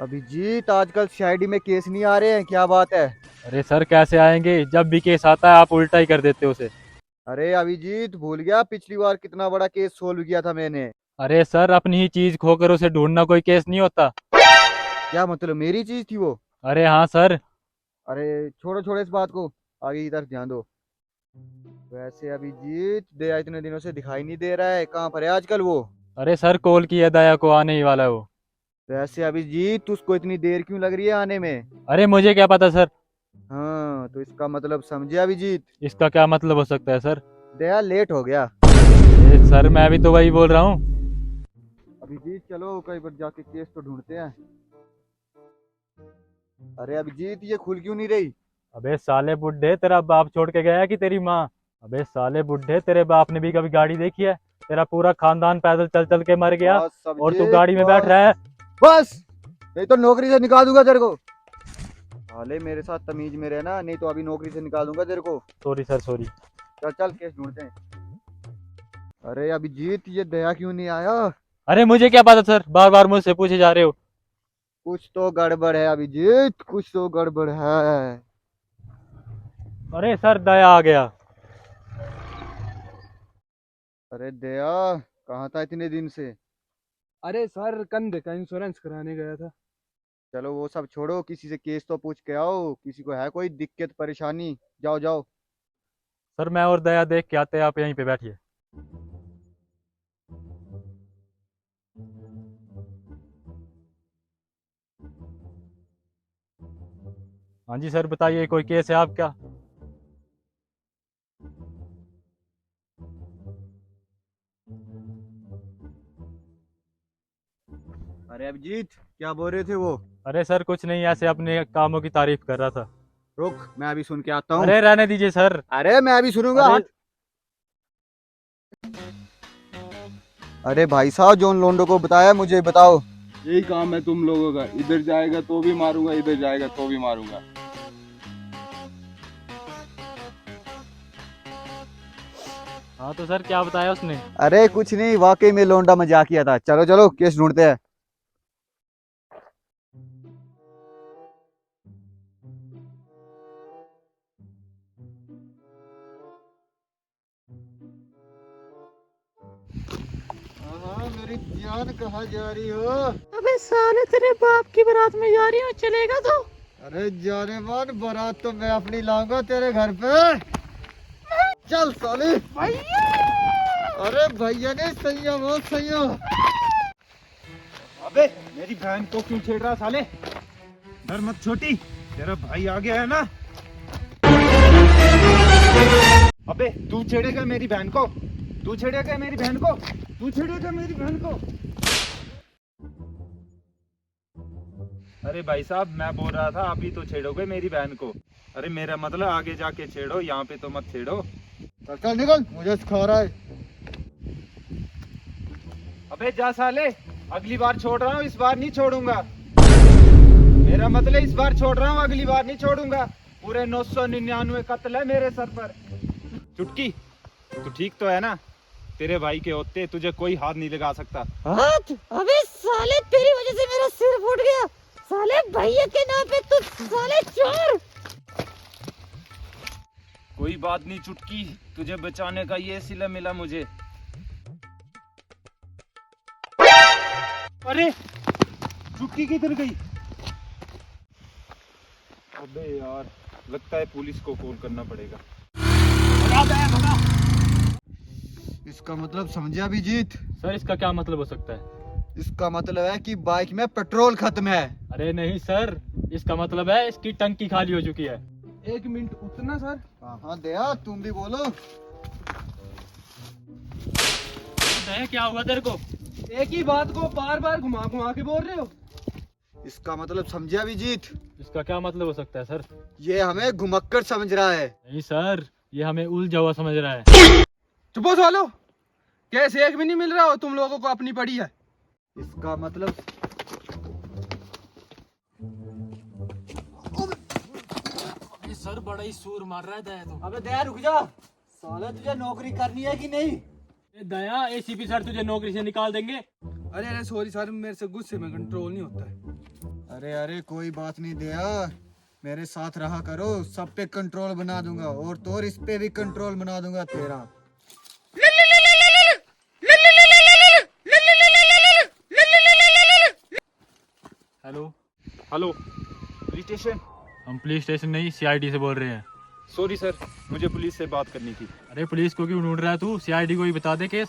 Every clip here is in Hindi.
अभिजीत, आजकल सीआईडी में केस नहीं आ रहे हैं, क्या बात है? अरे सर कैसे आएंगे? जब भी केस आता है आप उल्टा ही कर देते हो उसे। अरे अभिजीत, भूल गया पिछली बार कितना बड़ा केस सोल्व किया था मैंने? अरे सर अपनी ही चीज खोकर उसे ढूंढना कोई केस नहीं होता। क्या मतलब, मेरी चीज थी वो? अरे हाँ सर। अरे छोड़ो छोड़ो इस बात को, आगे की तरफ ध्यान दो। वैसे अभिजीत, दया इतने दिनों से दिखाई नहीं दे रहा है, कहाँ पर है आजकल वो? अरे सर कॉल किया दया को, आने ही वाला है वो। वैसे अभिजीत, उसको इतनी देर क्यों लग रही है आने में? अरे मुझे क्या पता सर। हाँ, तो इसका मतलब समझे अभिजीत? इसका क्या मतलब हो सकता है सर? दया लेट हो गया। सर मैं भी तो वही बोल रहा हूँ। अभिजीत चलो कहीं पर जाके केस तो ढूंढते हैं। अरे अभिजीत, ये खुल क्यों नहीं रही? अबे साले बुड्ढे, तेरा बाप छोड़ के गया कि तेरी माँ? अबे साले बुड्ढे, तेरे बाप ने भी कभी गाड़ी देखी है? तेरा पूरा खानदान पैदल चल चल के मर गया बस और तू अभिजीत गाड़ी में बैठ बस। रहा है। बस, नहीं तो नौकरी से निकाल दूंगा तेरे को। साले मेरे साथ तमीज में रहना, नहीं तो अभी नौकरी से निकाल दूंगा तेरे को। Sorry sir sorry. चल चल, केस ढूंढते हैं। अरे अभिजीत, ये दया क्यों नहीं आया? अरे मुझे क्या पता सर, बार बार मुझसे पूछे जा रहे हो। कुछ तो गड़बड़ है अभिजीत, कुछ तो गड़बड़ है। अरे सर दया आ गया। अरे दया, कहाँ था इतने दिन से? अरे सर, कंधे का इंश्योरेंस कराने गया था। चलो वो सब छोड़ो, किसी से केस तो पूछ के आओ, किसी को है कोई दिक्कत परेशानी? जाओ जाओ। सर मैं और दया देख के आते हैं, आप यहीं पे बैठिए। हाँ जी सर बताइए, कोई केस है आपका? अरे अभिजीत, क्या बोल रहे थे वो? अरे सर कुछ नहीं, ऐसे अपने कामों की तारीफ कर रहा था। रुक, मैं अभी सुन के आता हूँ। अरे रहने दीजिए सर। अरे मैं अभी सुनूंगा, अरे हट। अरे भाई साहब, जो उन लोंडो को बताया मुझे बताओ। यही काम है तुम लोगों का, इधर जाएगा तो भी मारूंगा, इधर जाएगा तो भी मारूंगा। हाँ तो सर क्या बताया उसने? अरे कुछ नहीं, वाकई में लोंडा मजाक किया था। चलो चलो, केस ढूंढते हैं। हाँ, मेरी जान कहाँ जा रही हो? अबे साले, तेरे बाप की बारात में जा रही हूँ, चलेगा तो? अरे जाने मन, बारात तो मैं अपनी लाऊंगा तेरे घर पे। चल साले। भैया! अरे भैया ने संयम हो, संयम। अबे मेरी बहन को क्यों छेड़ रहा साले? डर मत छोटी, तेरा भाई आ गया है ना। अबे तू छेड़ेगा मेरी बहन को? तू छेड़ेगा मेरी बहन को? तू छेड़ेगा मेरी बहन को? अरे भाई साहब, मैं बोल रहा था आप ही तो छेड़ोगे मेरी बहन को। अरे मेरा मतलब आगे जाके छेड़ो, यहाँ पे तो मत छेड़ो। चल चल निकल, मुझे सिखा रहा है। अबे जा साले, अगली बार छोड़ रहा हूँ, इस बार नहीं छोड़ूंगा। मेरा मतलब इस बार छोड़ रहा हूँ, अगली बार नहीं छोड़ूंगा। पूरे 999 कत्ल है मेरे सर पर। चुटकी, तू ठीक तो है ना? तेरे भाई के होते तुझे कोई हाथ नहीं लगा सकता। हाथ? अबे साले, तेरी वजह से मेरा सिर फूट गया। साले भैया के नाम पे तू साले चोर! कोई बात नहीं चुटकी, तुझे बचाने का ये सिला मिला मुझे। अरे चुटकी किधर गई? अबे यार, लगता है पुलिस को कॉल करना पड़ेगा। इसका मतलब समझे अभिजीत? सर इसका क्या मतलब हो सकता है? इसका मतलब है कि बाइक में पेट्रोल खत्म है। अरे नहीं सर, इसका मतलब है इसकी टंकी खाली हो चुकी है। 1 मिनट उतना सर। हाँ हाँ दया, तुम भी बोलो। दया क्या हुआ तेरे को? एक ही बात को बार बार घुमा घुमा के बोल रहे हो। इसका मतलब समझे अभिजीत? इसका क्या मतलब हो सकता है सर? ये हमें घुमक्कड़ समझ रहा है। नहीं सर, ये हमें उलझा हुआ समझ रहा है। चुप हो सालो, कैसे एक भी नहीं मिल रहा हो तुम लोगों को, अपनी पड़ी है। इसका मतलब सर बड़ा ही सूर मार रहा है दया तो। अबे दया रुक जा, साले तुझे नौकरी करनी है कि नहीं? दया एसीपी सर तुझे नौकरी से निकाल देंगे। अरे अरे सॉरी सर, मेरे से गुस्से में कंट्रोल नहीं होता है। अरे अरे कोई बात नहीं दया, मेरे साथ रहा करो, सब पे कंट्रोल बना दूंगा और तो इस पे भी कंट्रोल बना दूंगा तेरा। हेलो। Hello, police station. हम पुलिस स्टेशन नहीं, सीआईडी से बोल रहे हैं। सॉरी सर, मुझे पुलिस से बात करनी थी। अरे पुलिस को क्यों ढूंढ रहा है तू? सीआईडी को ही बता दे केस।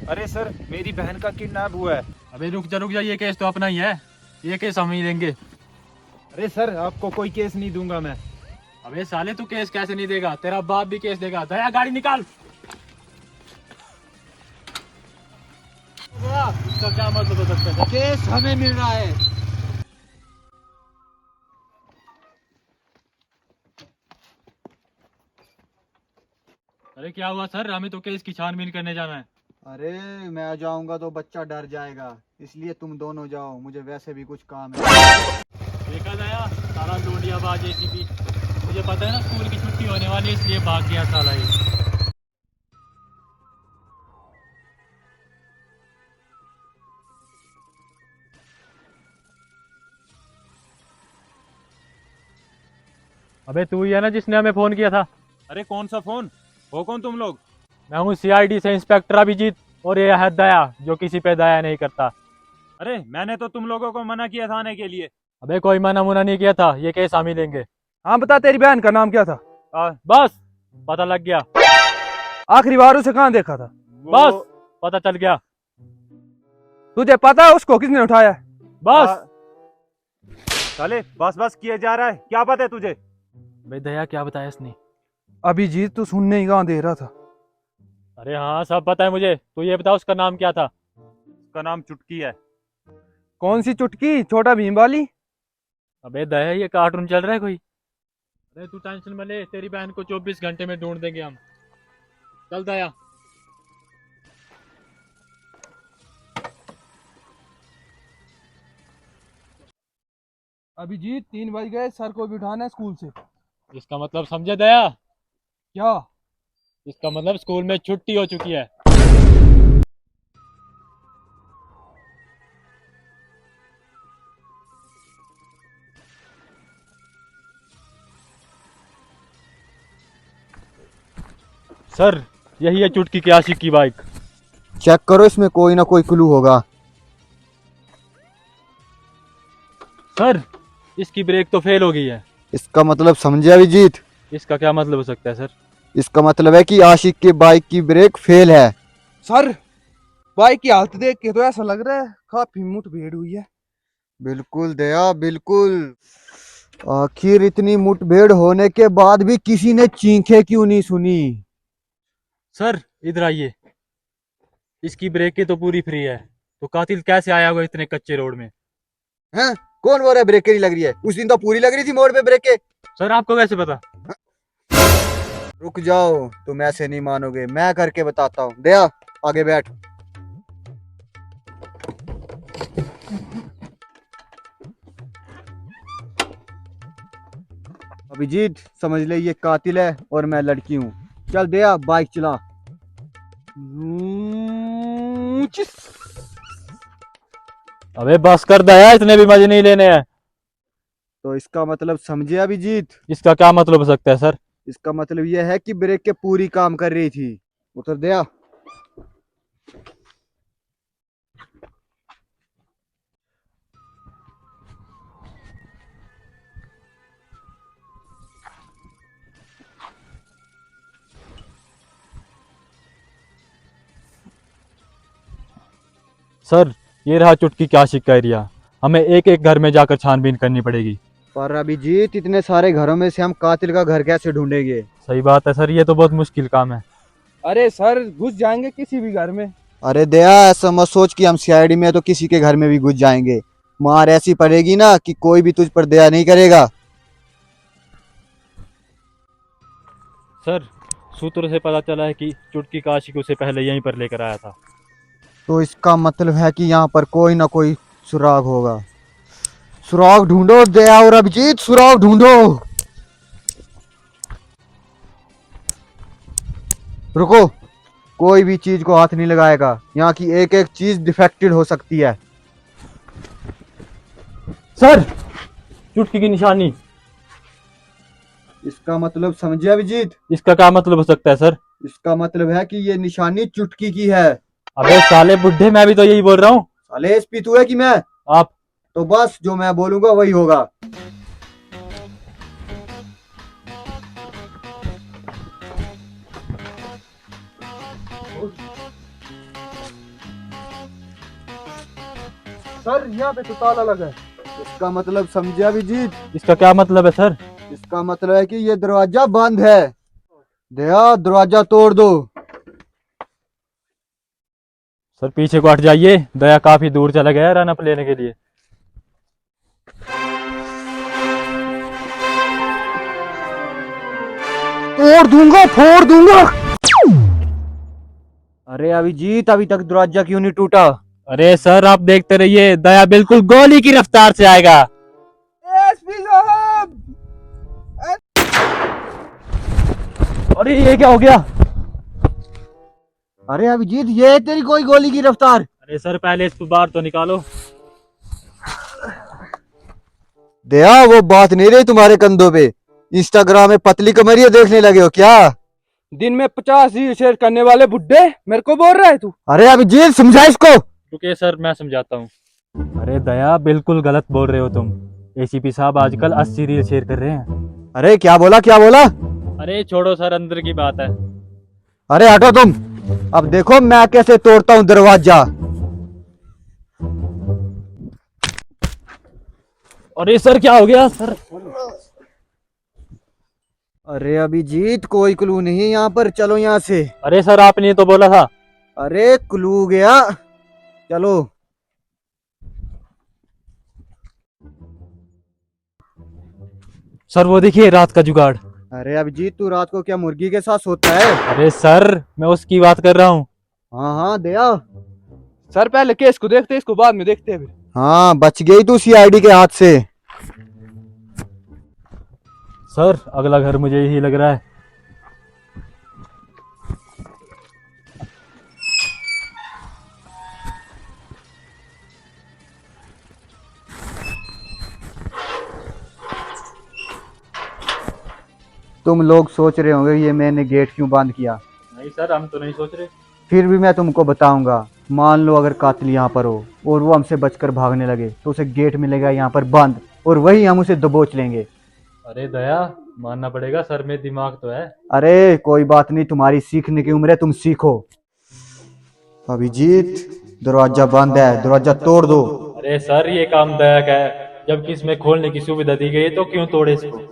अरे सर, मेरी बहन का किडनैप हुआ है। अबे रुक जा, ये केस तो अपना ही है, ये केस हम ही देंगे। अरे सर, आपको कोई केस नहीं दूंगा मैं। अबे साले तू केस कैसे नहीं देगा? तेरा बाप भी केस देगा। दया गाड़ी निकाल। इसका क्या मतलब हो सकता है? केस हमें मिल रहा है। अरे क्या हुआ सर? हमें तो केस की छानबीन करने जाना है। अरे मैं जाऊंगा तो बच्चा डर जाएगा, इसलिए तुम दोनों जाओ, मुझे वैसे भी कुछ काम है। देखा दया, सारा लोडियाबाज एसीपी। मुझे पता है ना स्कूल की छुट्टी होने वाली है, इसलिए भाग गया साला ये। अबे तू ही है ना जिसने हमें फोन किया था? अरे कौन सा फोन? हो कौन तुम लोग? मैं हूँ सीआईडी से इंस्पेक्टर अभिजीत, और ये है दया, जो किसी पे दया नहीं करता। अरे मैंने तो तुम लोगों को मना किया था आने के लिए। अबे कोई मना मुना नहीं किया था, ये केस हम ही लेंगे। हाँ बता, तेरी बहन का नाम क्या था? बस पता लग गया। आखिरी बार उसे कहाँ देखा था? बस पता चल गया। तुझे पता है उसको किसने उठाया है? बस। साले बस बस किए जा रहा है, क्या पता है तुझे? भाई दया क्या बताया इसने? अभिजीत तू सुनने ही कहाँ दे रहा था? अरे हाँ सब पता है मुझे, तू ये बता उसका नाम क्या था? उसका नाम चुटकी है। कौन सी चुटकी? छोटा भीम वाली? अबे दया ये कार्टून चल रहा है कोई? अरे तू टेंशन मत ले, तेरी बहन को 24 घंटे में ढूंढ देंगे हम। चल दया। अभिजीत 3 बज गए, सर को भी उठाना है स्कूल से। इसका मतलब समझे दया? क्या? इसका मतलब स्कूल में छुट्टी हो चुकी है। सर यही है चुटकी की आशिक की बाइक। चेक करो, इसमें कोई ना कोई क्लू होगा। सर इसकी ब्रेक तो फेल हो गई है। इसका मतलब समझे अभिजीत? इसका क्या मतलब हो सकता है सर? इसका मतलब है कि आशिक की बाइक की ब्रेक फेल है। सर बाइक की हालत देख के तो ऐसा लग रहा है काफी मुठभेड़ हुई है। बिल्कुल दया, बिल्कुल। आखिर इतनी मुठभेड़ होने के बाद भी किसी ने चीखें क्यों नहीं सुनी? सर इधर आइए, इसकी ब्रेकें तो पूरी फ्री है, तो कातिल कैसे आया होगा इतने कच्चे रोड में? हैं? कौन बोल रहा है ब्रेकें नहीं लग रही है? उस दिन तो पूरी लग रही थी मोड़ पे ब्रेकें। सर आपको कैसे पता? रुक जाओ, तुम ऐसे नहीं मानोगे, मैं करके बताता हूँ। दया आगे बैठ। अभिजीत समझ ले, ये कातिल है और मैं लड़की हूँ। चल दया बाइक चला। अबे बस कर दया, इतने भी मजे नहीं लेने हैं। तो इसका मतलब समझे अभिजीत? इसका क्या मतलब हो सकता है सर? इसका मतलब यह है कि ब्रेक के पूरी काम कर रही थी। उतर दया। सर ये रहा चुटकी की आशिक का एरिया, हमें एक एक घर में जाकर छानबीन करनी पड़ेगी। पर अभिजीत इतने सारे घरों में से हम कातिल का घर कैसे ढूंढेंगे? सही बात है सर, ये तो बहुत मुश्किल काम है। अरे सर घुस जाएंगे किसी भी घर में। अरे दया ऐसा मत सोच कि हम सीआईडी में तो किसी के घर में भी घुस जाएंगे। मार ऐसी पड़ेगी ना कि कोई भी तुझ पर दया नहीं करेगा। सर सूत्रों से पता चला है कि चुटकी का आशिक उसे पहले यहीं पर लेकर आया था। तो इसका मतलब है कि यहाँ पर कोई ना कोई सुराग होगा। सुराग ढूंढो दया और अभिजीत, सुराग ढूंढो। रुको, कोई भी चीज को हाथ नहीं लगाएगा। यहाँ की एक एक चीज डिफेक्टेड हो सकती है। सर, चुटकी की निशानी। इसका मतलब समझे अभिजीत? इसका क्या मतलब हो सकता है सर? इसका मतलब है कि ये निशानी चुटकी की है। अबे साले बुड्ढे, मैं भी तो यही बोल रहा हूँ। साले एसपी तू है कि मैं? आप। तो बस जो मैं बोलूंगा वही होगा। सर यहाँ पे तो ताला लगा है। इसका मतलब समझे अभिजीत? इसका क्या मतलब है सर? इसका मतलब है कि ये दरवाजा बंद है। दया, दरवाजा तोड़ दो। सर पीछे को हट जाइए, दया काफी दूर चला गया है रनअप लेने के लिए। तोड़ दूंगा, फोड़ दूंगा। अरे अभिजीत, अभी तक दरवाजा क्यों नहीं टूटा? अरे सर आप देखते रहिए, दया बिल्कुल गोली की रफ्तार से आएगा। एसपी साहब! अरे ये क्या हो गया? अरे अभिजीत, ये है तेरी कोई गोली की रफ्तार? अरे सर पहले इसको बाहर तो निकालो। दया, वो बात नहीं रही तुम्हारे कंधों पे। इंस्टाग्राम में पतली कमरिया देखने लगे हो क्या? दिन में 50 रील शेयर करने वाले बुड्ढे मेरे को बोल रहा है तू? अरे अभिजीत, समझा इसको। रुकिए सर, मैं समझाता हूँ। अरे दया, बिल्कुल गलत बोल रहे हो तुम। एसीपी साहब आजकल 80 रील शेयर कर रहे हैं। अरे क्या बोला, क्या बोला? अरे छोड़ो सर, अंदर की बात है। अरे हटो तुम। अब देखो मैं कैसे तोड़ता हूँ दरवाजा। अरे सर क्या हो गया सर? अरे अभिजीत, कोई क्लू नहीं है यहाँ पर, चलो यहाँ से। अरे सर आपने तो बोला था। अरे क्लू गया, चलो। सर वो देखिए, रात का जुगाड़। अरे अभिजीत, तू रात को क्या मुर्गी के साथ सोता है? अरे सर मैं उसकी बात कर रहा हूँ। हाँ हाँ दया। सर पहले केस को देखते, इसको बाद में देखते हैं फिर। हाँ, बच गई तू सीआईडी के हाथ से। सर अगला घर मुझे यही लग रहा है। तुम लोग सोच रहे होंगे ये मैंने गेट क्यों बंद किया। नहीं सर, हम तो नहीं सोच रहे। फिर भी मैं तुमको बताऊंगा। मान लो अगर कातिल यहाँ पर हो और वो हमसे बचकर भागने लगे तो उसे गेट मिलेगा यहाँ पर बंद, और वही हम उसे दबोच लेंगे। अरे दया, मानना पड़ेगा, सर में दिमाग तो है। अरे कोई बात नहीं, तुम्हारी सीखने की उम्र है, तुम सीखो। अभिजीत, दरवाजा बंद है, दरवाजा तोड़ दो। अरे सर ये काम दया का है, जबकि इसमें खोलने की सुविधा दी गई है, तो क्यों तोड़े इसको?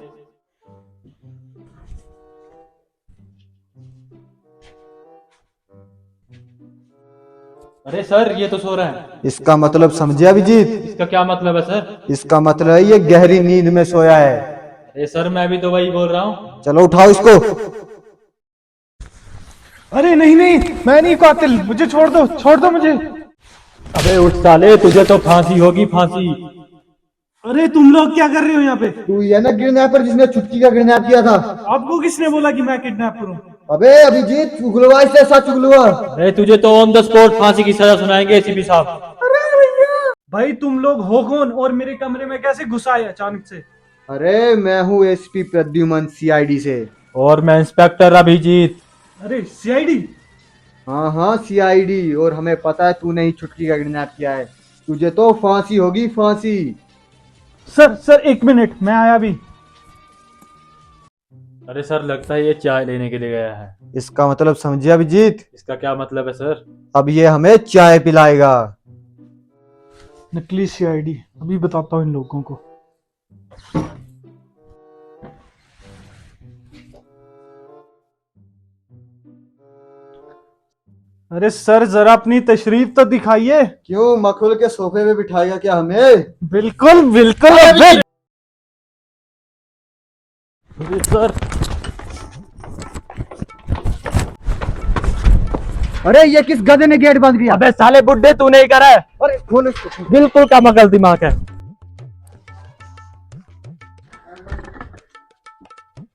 अरे सर ये तो सो रहा है। इसका मतलब समझे अभिजीत? इसका क्या मतलब है सर? इसका मतलब है ये गहरी नींद में सोया है। अरे सर मैं भी तो वही बोल रहा हूँ। चलो उठाओ इसको। अरे नहीं नहीं, मैं नहीं कातिल, मुझे छोड़ दो, छोड़ दो मुझे। अबे उठ साले, तुझे तो फांसी होगी, फांसी। अरे तुम लोग क्या कर रहे हो यहाँ पे? तू ये ना किडनैपर जिसने छुटकी का किडनैप किया था? आपको किसने बोला कि मैं किडनैपर हूँ? अबे अभिजीत, चुगलवा इससे ऐसा चुगलवा। अरे तुझे तो ऑन द स्पॉट फांसी की सजा सुनाएंगे एसीपी साहब। भाई तुम लोग हो कौन और मेरे कमरे में कैसे घुस आए अचानक से? अरे मैं हूँ एसपी प्रद्युमन सीआईडी से। और मैं इंस्पेक्टर अभिजीत। अरे सीआईडी? हाँ हाँ सीआईडी, और हमें पता है तूने ही छुटकी का किडनैप किया है। तुझे तो फांसी होगी, फांसी। सर एक मिनट, मैं आया भी। अरे सर लगता है ये चाय लेने के लिए गया है। इसका मतलब समझे अभिजीत? इसका क्या मतलब है सर? अब ये हमें चाय पिलाएगा। नकली सीआईडी, अभी बताता हूँ इन लोगों को। अरे सर जरा अपनी तशरीफ तो दिखाइए। क्यों, मखुल के सोफे पे बिठाएगा क्या हमें? बिल्कुल बिल्कुल। अरे सर। अरे ये किस गधे ने गेट बंद किया? अबे साले बुड्ढे, तू नहीं करा है। अरे खोलो इसको। बिल्कुल का मगल दिमाग है।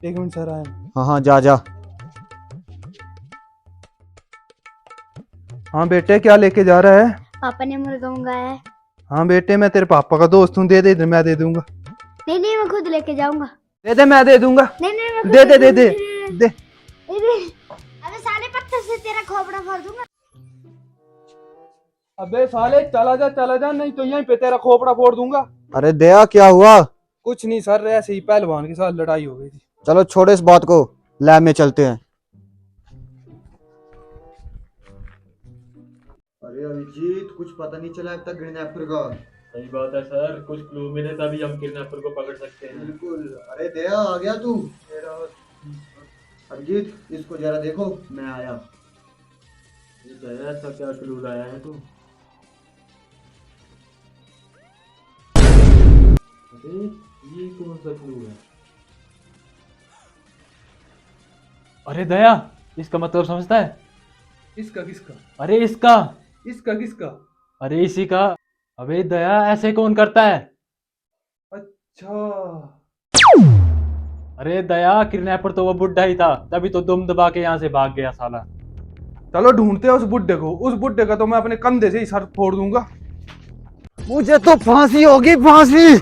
एक मिनट सर आया। हाँ हाँ, जा जा। हाँ बेटे, क्या लेके जा रहा है? पापा ने मुर्गा मंगाया है। हाँ बेटे, मैं तेरे पापा का दोस्त हूँ, दे दे इधर, मैं दे दूंगा। नहीं नहीं, मैं खुद लेके जाऊंगा। दे दे, मैं दे दूंगा। नहीं नहीं, मैं खुद दे दे दे दे दे दे। अबे साले पत्थर से तेरा खोपड़ा फोड़ दूंगा। अबे साले चला जा, नहीं तो यहीं पे तेरा खोपड़ा फोड़ दूंगा। अरे दया, क्या हुआ? कुछ नहीं सर, ऐसे ही पहलवान के साथ लड़ाई हो गई थी। चलो छोड़ो इस बात को, लैब में चलते हैं। अरे अभिजीत, कुछ पता नहीं चला अब तक किडनैपर का। सही बात है सर, कुछ क्लू मिले तभी हम किडनैपर को पकड़ सकते हैं। बिल्कुल। अरे दया, आ गया तू? अभिजीत, इसको जरा देखो, मैं आया। दया, ऐसा क्या क्लू लाया है तू? अरे ये कौन सा क्लू है? अरे दया, इसका मतलब समझता है? इसका किसका? अरे इसका। इसका किसका? अरे इसी का। अबे दया, ऐसे कौन करता है? अच्छा। अरे दया, किडनैपर तो वो बुड्ढा ही था, तभी तो दुम दबा के यहाँ से भाग गया साला। चलो ढूंढते हैं उस बुड्ढे को। उस बुड्ढे का तो मैं अपने कंधे से ही सर फोड़ दूंगा। मुझे तो फांसी होगी, फांसी।